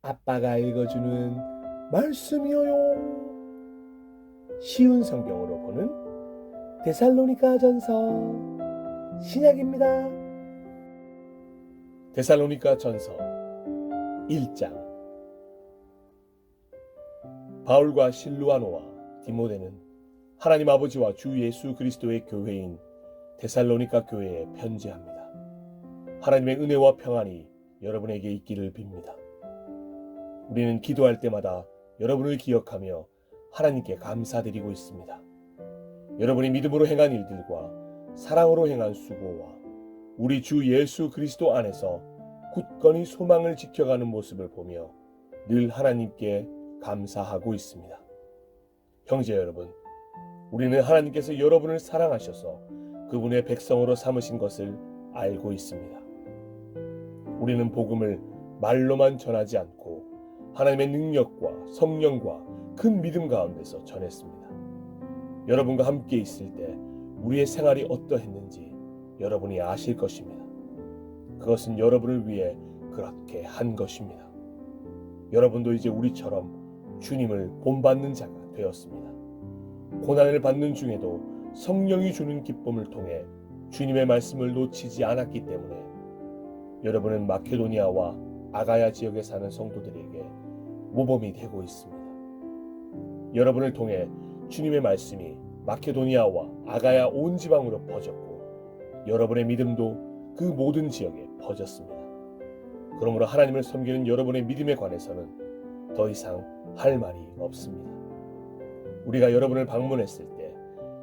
아빠가 읽어주는 말씀이요. 쉬운 성경으로 보는 데살로니가전서 신약입니다. 데살로니가전서 1장. 바울과 실루아노와 디모데는 하나님 아버지와 주 예수 그리스도의 교회인 데살로니가 교회에 편지합니다. 하나님의 은혜와 평안이 여러분에게 있기를 빕니다. 우리는 기도할 때마다 여러분을 기억하며 하나님께 감사드리고 있습니다. 여러분이 믿음으로 행한 일들과 사랑으로 행한 수고와 우리 주 예수 그리스도 안에서 굳건히 소망을 지켜가는 모습을 보며 늘 하나님께 감사하고 있습니다. 형제 여러분, 우리는 하나님께서 여러분을 사랑하셔서 그분의 백성으로 삼으신 것을 알고 있습니다. 우리는 복음을 말로만 전하지 않고 하나님의 능력과 성령과 큰 믿음 가운데서 전했습니다. 여러분과 함께 있을 때 우리의 생활이 어떠했는지 여러분이 아실 것입니다. 그것은 여러분을 위해 그렇게 한 것입니다. 여러분도 이제 우리처럼 주님을 본받는 자가 되었습니다. 고난을 받는 중에도 성령이 주는 기쁨을 통해 주님의 말씀을 놓치지 않았기 때문에 여러분은 마케도니아와 아가야 지역에 사는 성도들에게 모범이 되고 있습니다. 여러분을 통해 주님의 말씀이 마케도니아와 아가야 온 지방으로 퍼졌고 여러분의 믿음도 그 모든 지역에 퍼졌습니다. 그러므로 하나님을 섬기는 여러분의 믿음에 관해서는 더 이상 할 말이 없습니다. 우리가 여러분을 방문했을 때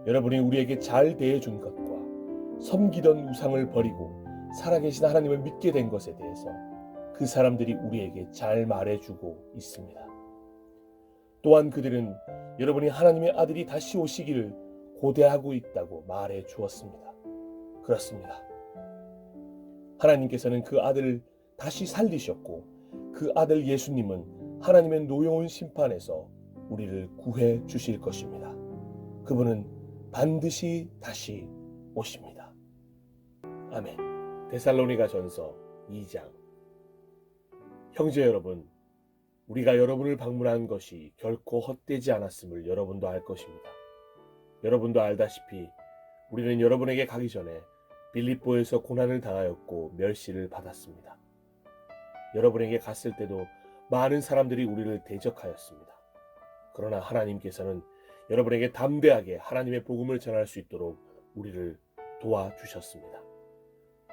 여러분이 우리에게 잘 대해준 것과 섬기던 우상을 버리고 살아계신 하나님을 믿게 된 것에 대해서 그 사람들이 우리에게 잘 말해주고 있습니다. 또한 그들은 여러분이 하나님의 아들이 다시 오시기를 고대하고 있다고 말해 주었습니다. 그렇습니다. 하나님께서는 그 아들을 다시 살리셨고 그 아들 예수님은 하나님의 노여운 심판에서 우리를 구해 주실 것입니다. 그분은 반드시 다시 오십니다. 아멘. 데살로니가전서 2장. 형제 여러분, 우리가 여러분을 방문한 것이 결코 헛되지 않았음을 여러분도 알 것입니다. 여러분도 알다시피 우리는 여러분에게 가기 전에 빌립보에서 고난을 당하였고 멸시를 받았습니다. 여러분에게 갔을 때도 많은 사람들이 우리를 대적하였습니다. 그러나 하나님께서는 여러분에게 담대하게 하나님의 복음을 전할 수 있도록 우리를 도와주셨습니다.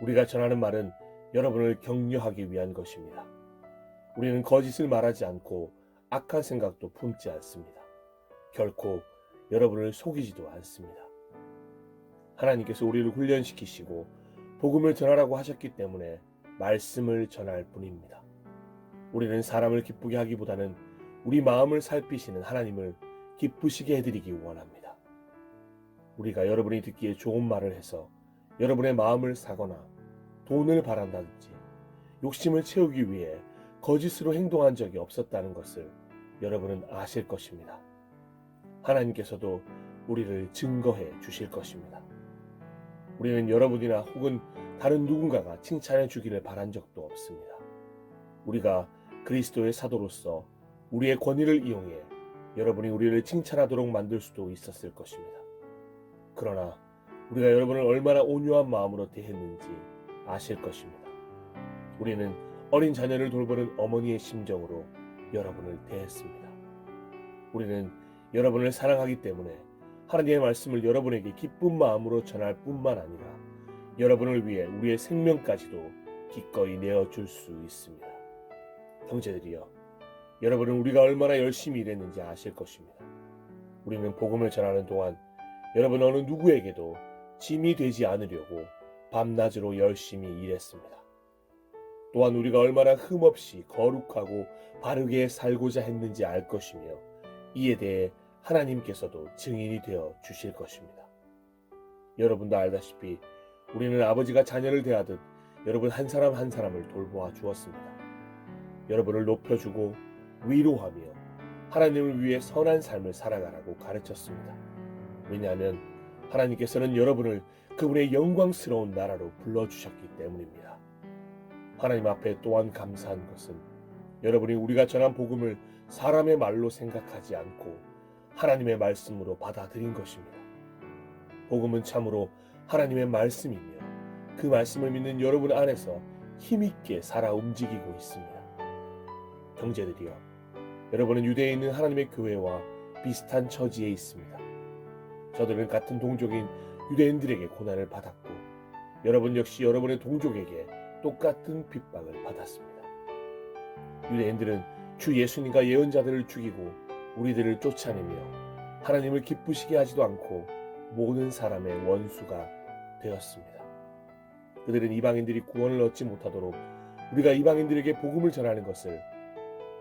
우리가 전하는 말은 여러분을 격려하기 위한 것입니다. 우리는 거짓을 말하지 않고 악한 생각도 품지 않습니다. 결코 여러분을 속이지도 않습니다. 하나님께서 우리를 훈련시키시고 복음을 전하라고 하셨기 때문에 말씀을 전할 뿐입니다. 우리는 사람을 기쁘게 하기보다는 우리 마음을 살피시는 하나님을 기쁘시게 해드리기 원합니다. 우리가 여러분이 듣기에 좋은 말을 해서 여러분의 마음을 사거나 돈을 바란다든지 욕심을 채우기 위해 거짓으로 행동한 적이 없었다는 것을 여러분은 아실 것입니다. 하나님께서도 우리를 증거해 주실 것입니다. 우리는 여러분이나 혹은 다른 누군가가 칭찬해 주기를 바란 적도 없습니다. 우리가 그리스도의 사도로서 우리의 권위를 이용해 여러분이 우리를 칭찬하도록 만들 수도 있었을 것입니다. 그러나 우리가 여러분을 얼마나 온유한 마음으로 대했는지 아실 것입니다. 우리는 어린 자녀를 돌보는 어머니의 심정으로 여러분을 대했습니다. 우리는 여러분을 사랑하기 때문에 하나님의 말씀을 여러분에게 기쁜 마음으로 전할 뿐만 아니라 여러분을 위해 우리의 생명까지도 기꺼이 내어줄 수 있습니다. 형제들이여, 여러분은 우리가 얼마나 열심히 일했는지 아실 것입니다. 우리는 복음을 전하는 동안 여러분 어느 누구에게도 짐이 되지 않으려고 밤낮으로 열심히 일했습니다. 또한 우리가 얼마나 흠없이 거룩하고 바르게 살고자 했는지 알 것이며 이에 대해 하나님께서도 증인이 되어 주실 것입니다. 여러분도 알다시피 우리는 아버지가 자녀를 대하듯 여러분 한 사람 한 사람을 돌보아 주었습니다. 여러분을 높여주고 위로하며 하나님을 위해 선한 삶을 살아가라고 가르쳤습니다. 왜냐하면 하나님께서는 여러분을 그분의 영광스러운 나라로 불러주셨기 때문입니다. 하나님 앞에 또한 감사한 것은 여러분이 우리가 전한 복음을 사람의 말로 생각하지 않고 하나님의 말씀으로 받아들인 것입니다. 복음은 참으로 하나님의 말씀이며 그 말씀을 믿는 여러분 안에서 힘있게 살아 움직이고 있습니다. 형제들이여, 여러분은 유대에 있는 하나님의 교회와 비슷한 처지에 있습니다. 저들은 같은 동족인 유대인들에게 고난을 받았고 여러분 역시 여러분의 동족에게 똑같은 핍박을 받았습니다. 유대인들은 주 예수님과 예언자들을 죽이고 우리들을 쫓아내며 하나님을 기쁘시게 하지도 않고 모든 사람의 원수가 되었습니다. 그들은 이방인들이 구원을 얻지 못하도록 우리가 이방인들에게 복음을 전하는 것을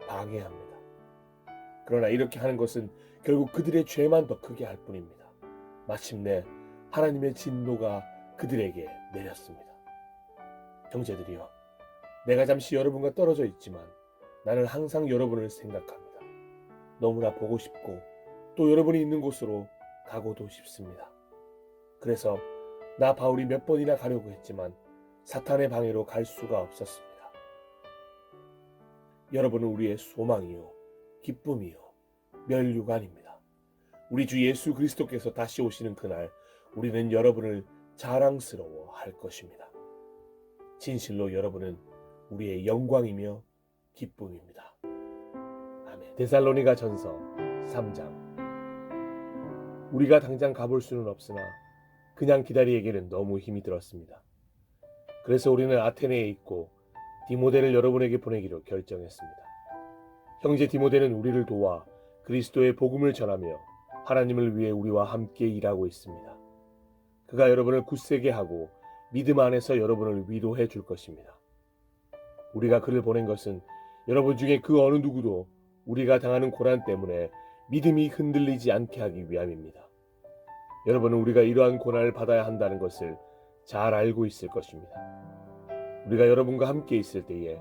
방해합니다. 그러나 이렇게 하는 것은 결국 그들의 죄만 더 크게 할 뿐입니다. 마침내 하나님의 진노가 그들에게 내렸습니다. 형제들이여, 내가 잠시 여러분과 떨어져 있지만 나는 항상 여러분을 생각합니다. 너무나 보고 싶고 또 여러분이 있는 곳으로 가고도 싶습니다. 그래서 나 바울이 몇 번이나 가려고 했지만 사탄의 방해로 갈 수가 없었습니다. 여러분은 우리의 소망이요, 기쁨이요, 면류관입니다. 우리 주 예수 그리스도께서 다시 오시는 그날 우리는 여러분을 자랑스러워 할 것입니다. 진실로 여러분은 우리의 영광이며 기쁨입니다. 아멘. 데살로니가 전서 3장. 우리가 당장 가볼 수는 없으나 그냥 기다리기에는 너무 힘이 들었습니다. 그래서 우리는 아테네에 있고 디모데를 여러분에게 보내기로 결정했습니다. 형제 디모데는 우리를 도와 그리스도의 복음을 전하며 하나님을 위해 우리와 함께 일하고 있습니다. 그가 여러분을 굳세게 하고 믿음 안에서 여러분을 위로해 줄 것입니다. 우리가 그를 보낸 것은 여러분 중에 그 어느 누구도 우리가 당하는 고난 때문에 믿음이 흔들리지 않게 하기 위함입니다. 여러분은 우리가 이러한 고난을 받아야 한다는 것을 잘 알고 있을 것입니다. 우리가 여러분과 함께 있을 때에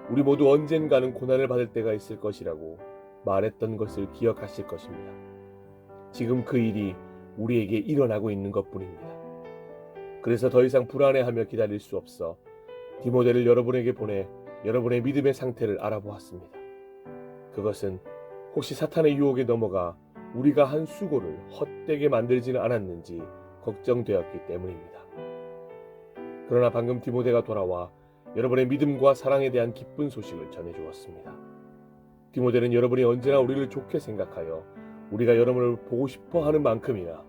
우리 모두 언젠가는 고난을 받을 때가 있을 것이라고 말했던 것을 기억하실 것입니다. 지금 그 일이 우리에게 일어나고 있는 것뿐입니다. 그래서 더 이상 불안해하며 기다릴 수 없어 디모데를 여러분에게 보내 여러분의 믿음의 상태를 알아보았습니다. 그것은 혹시 사탄의 유혹에 넘어가 우리가 한 수고를 헛되게 만들지는 않았는지 걱정되었기 때문입니다. 그러나 방금 디모데가 돌아와 여러분의 믿음과 사랑에 대한 기쁜 소식을 전해주었습니다. 디모데는 여러분이 언제나 우리를 좋게 생각하여 우리가 여러분을 보고 싶어 하는 만큼이나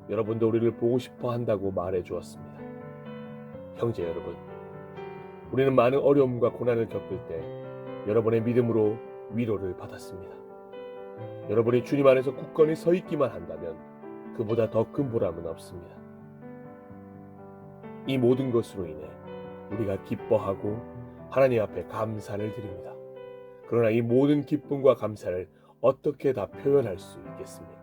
여러분도 우리를 보고 싶어 한다고 말해 주었습니다. 형제 여러분, 우리는 많은 어려움과 고난을 겪을 때 여러분의 믿음으로 위로를 받았습니다. 여러분이 주님 안에서 굳건히 서 있기만 한다면 그보다 더 큰 보람은 없습니다. 이 모든 것으로 인해 우리가 기뻐하고 하나님 앞에 감사를 드립니다. 그러나 이 모든 기쁨과 감사를 어떻게 다 표현할 수 있겠습니까?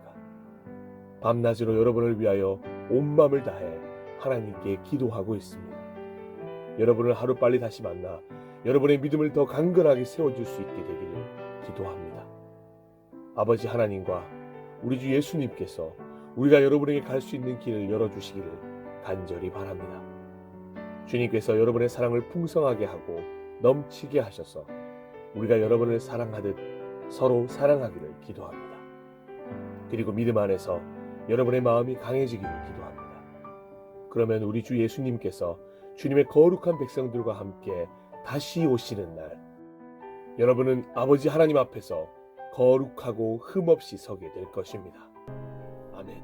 밤낮으로 여러분을 위하여 온 마음을 다해 하나님께 기도하고 있습니다. 여러분을 하루빨리 다시 만나 여러분의 믿음을 더 강건하게 세워줄 수 있게 되기를 기도합니다. 아버지 하나님과 우리 주 예수님께서 우리가 여러분에게 갈 수 있는 길을 열어주시기를 간절히 바랍니다. 주님께서 여러분의 사랑을 풍성하게 하고 넘치게 하셔서 우리가 여러분을 사랑하듯 서로 사랑하기를 기도합니다. 그리고 믿음 안에서 여러분의 마음이 강해지기를 기도합니다. 그러면 우리 주 예수님께서 주님의 거룩한 백성들과 함께 다시 오시는 날 여러분은 아버지 하나님 앞에서 거룩하고 흠없이 서게 될 것입니다. 아멘.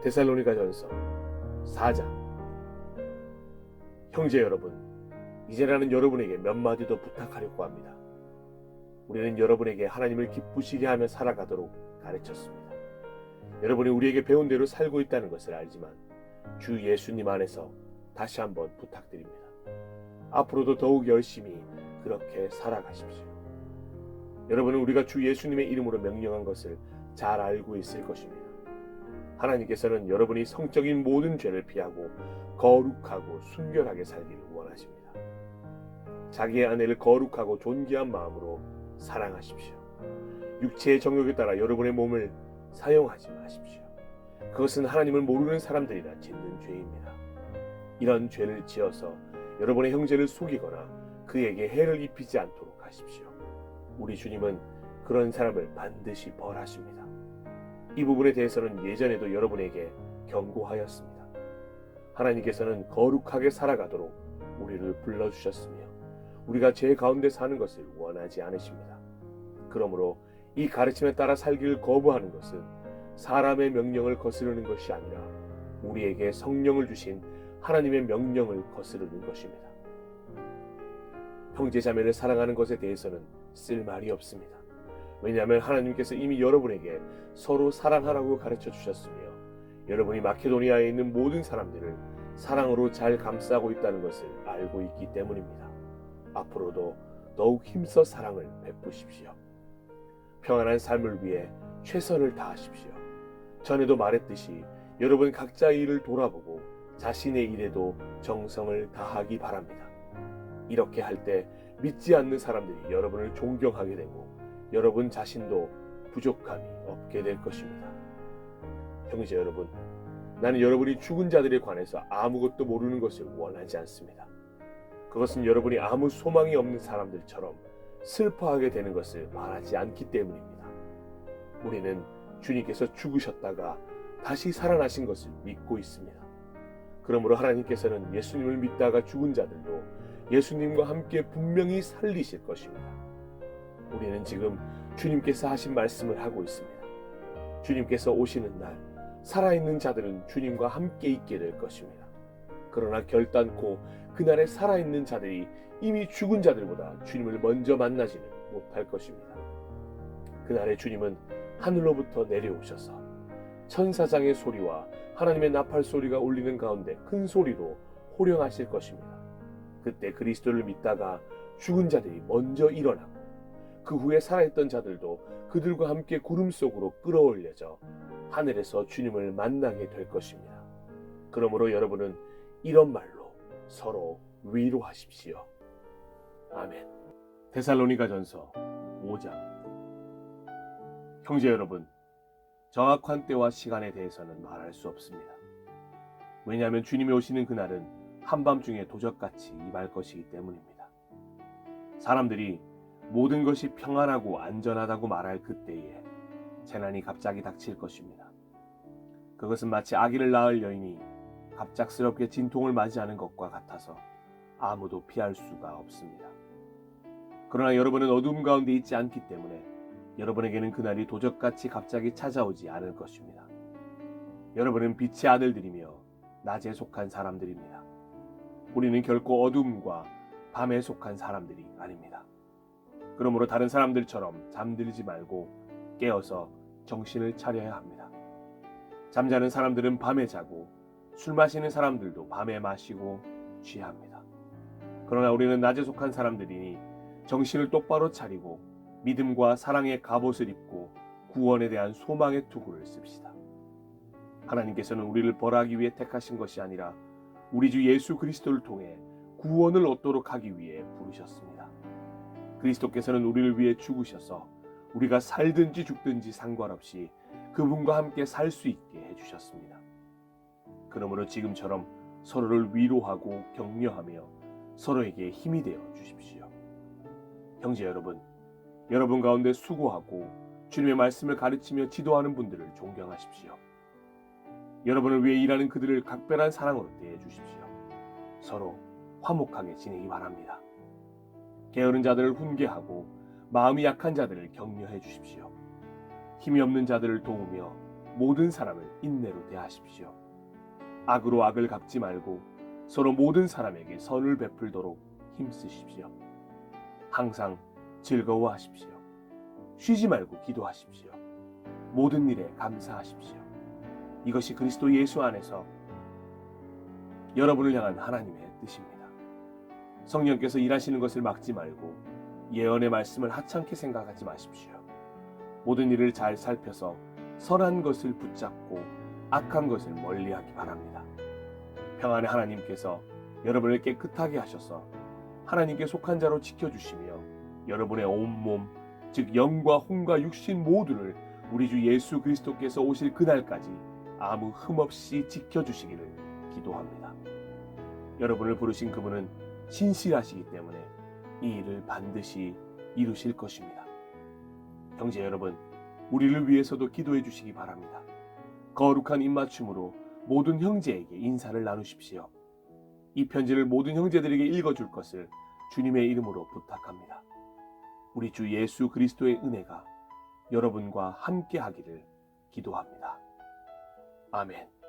데살로니가 전서 4장. 형제 여러분, 이제 나는 여러분에게 몇 마디 더 부탁하려고 합니다. 우리는 여러분에게 하나님을 기쁘시게 하며 살아가도록 가르쳤습니다. 여러분이 우리에게 배운 대로 살고 있다는 것을 알지만 주 예수님 안에서 다시 한번 부탁드립니다. 앞으로도 더욱 열심히 그렇게 살아가십시오. 여러분은 우리가 주 예수님의 이름으로 명령한 것을 잘 알고 있을 것입니다. 하나님께서는 여러분이 성적인 모든 죄를 피하고 거룩하고 순결하게 살기를 원하십니다. 자기의 아내를 거룩하고 존귀한 마음으로 사랑하십시오. 육체의 정욕에 따라 여러분의 몸을 사용하지 마십시오. 그것은 하나님을 모르는 사람들이나 짓는 죄입니다. 이런 죄를 지어서 여러분의 형제를 속이거나 그에게 해를 입히지 않도록 하십시오. 우리 주님은 그런 사람을 반드시 벌하십니다. 이 부분에 대해서는 예전에도 여러분에게 경고하였습니다. 하나님께서는 거룩하게 살아가도록 우리를 불러주셨으며 우리가 죄 가운데 사는 것을 원하지 않으십니다. 그러므로 이 가르침에 따라 살기를 거부하는 것은 사람의 명령을 거스르는 것이 아니라 우리에게 성령을 주신 하나님의 명령을 거스르는 것입니다. 형제자매를 사랑하는 것에 대해서는 쓸 말이 없습니다. 왜냐하면 하나님께서 이미 여러분에게 서로 사랑하라고 가르쳐 주셨으며 여러분이 마케도니아에 있는 모든 사람들을 사랑으로 잘 감싸고 있다는 것을 알고 있기 때문입니다. 앞으로도 더욱 힘써 사랑을 베푸십시오. 평안한 삶을 위해 최선을 다하십시오. 전에도 말했듯이 여러분 각자의 일을 돌아보고 자신의 일에도 정성을 다하기 바랍니다. 이렇게 할 때 믿지 않는 사람들이 여러분을 존경하게 되고 여러분 자신도 부족함이 없게 될 것입니다. 형제 여러분, 나는 여러분이 죽은 자들에 관해서 아무것도 모르는 것을 원하지 않습니다. 그것은 여러분이 아무 소망이 없는 사람들처럼 슬퍼하게 되는 것을 말하지 않기 때문입니다. 우리는 주님께서 죽으셨다가 다시 살아나신 것을 믿고 있습니다. 그러므로 하나님께서는 예수님을 믿다가 죽은 자들도 예수님과 함께 분명히 살리실 것입니다. 우리는 지금 주님께서 하신 말씀을 하고 있습니다. 주님께서 오시는 날 살아있는 자들은 주님과 함께 있게 될 것입니다. 그러나 결단코 그날에 살아있는 자들이 이미 죽은 자들보다 주님을 먼저 만나지는 못할 것입니다. 그날에 주님은 하늘로부터 내려오셔서 천사장의 소리와 하나님의 나팔 소리가 울리는 가운데 큰 소리로 호령하실 것입니다. 그때 그리스도를 믿다가 죽은 자들이 먼저 일어나고 그 후에 살아있던 자들도 그들과 함께 구름 속으로 끌어올려져 하늘에서 주님을 만나게 될 것입니다. 그러므로 여러분은 이런 말로 서로 위로하십시오. 아멘. 데살로니가전서 5장. 형제 여러분, 정확한 때와 시간에 대해서는 말할 수 없습니다. 왜냐하면 주님이 오시는 그날은 한밤중에 도적같이 임할 것이기 때문입니다. 사람들이 모든 것이 평안하고 안전하다고 말할 그때에 재난이 갑자기 닥칠 것입니다. 그것은 마치 아기를 낳을 여인이 갑작스럽게 진통을 맞이하는 것과 같아서 아무도 피할 수가 없습니다. 그러나 여러분은 어두움 가운데 있지 않기 때문에 여러분에게는 그날이 도적같이 갑자기 찾아오지 않을 것입니다. 여러분은 빛의 아들들이며 낮에 속한 사람들입니다. 우리는 결코 어둠과 밤에 속한 사람들이 아닙니다. 그러므로 다른 사람들처럼 잠들지 말고 깨어서 정신을 차려야 합니다. 잠자는 사람들은 밤에 자고 술 마시는 사람들도 밤에 마시고 취합니다. 그러나 우리는 낮에 속한 사람들이니 정신을 똑바로 차리고 믿음과 사랑의 갑옷을 입고 구원에 대한 소망의 투구를 씁시다. 하나님께서는 우리를 벌하기 위해 택하신 것이 아니라 우리 주 예수 그리스도를 통해 구원을 얻도록 하기 위해 부르셨습니다. 그리스도께서는 우리를 위해 죽으셔서 우리가 살든지 죽든지 상관없이 그분과 함께 살 수 있게 해주셨습니다. 그러므로 지금처럼 서로를 위로하고 격려하며 서로에게 힘이 되어 주십시오. 형제 여러분, 여러분 가운데 수고하고 주님의 말씀을 가르치며 지도하는 분들을 존경하십시오. 여러분을 위해 일하는 그들을 각별한 사랑으로 대해 주십시오. 서로 화목하게 지내기 바랍니다. 게으른 자들을 훈계하고 마음이 약한 자들을 격려해 주십시오. 힘이 없는 자들을 도우며 모든 사람을 인내로 대하십시오. 악으로 악을 갚지 말고 서로 모든 사람에게 선을 베풀도록 힘쓰십시오. 항상 즐거워하십시오. 쉬지 말고 기도하십시오. 모든 일에 감사하십시오. 이것이 그리스도 예수 안에서 여러분을 향한 하나님의 뜻입니다. 성령께서 일하시는 것을 막지 말고 예언의 말씀을 하찮게 생각하지 마십시오. 모든 일을 잘 살펴서 선한 것을 붙잡고 악한 것을 멀리하기 바랍니다. 평안의 하나님께서 여러분을 깨끗하게 하셔서 하나님께 속한 자로 지켜주시며 여러분의 온몸, 즉 영과 혼과 육신 모두를 우리 주 예수 그리스도께서 오실 그날까지 아무 흠 없이 지켜주시기를 기도합니다. 여러분을 부르신 그분은 신실하시기 때문에 이 일을 반드시 이루실 것입니다. 형제 여러분, 우리를 위해서도 기도해 주시기 바랍니다. 거룩한 입맞춤으로 모든 형제에게 인사를 나누십시오. 이 편지를 모든 형제들에게 읽어줄 것을 주님의 이름으로 부탁합니다. 우리 주 예수 그리스도의 은혜가 여러분과 함께 하기를 기도합니다. 아멘.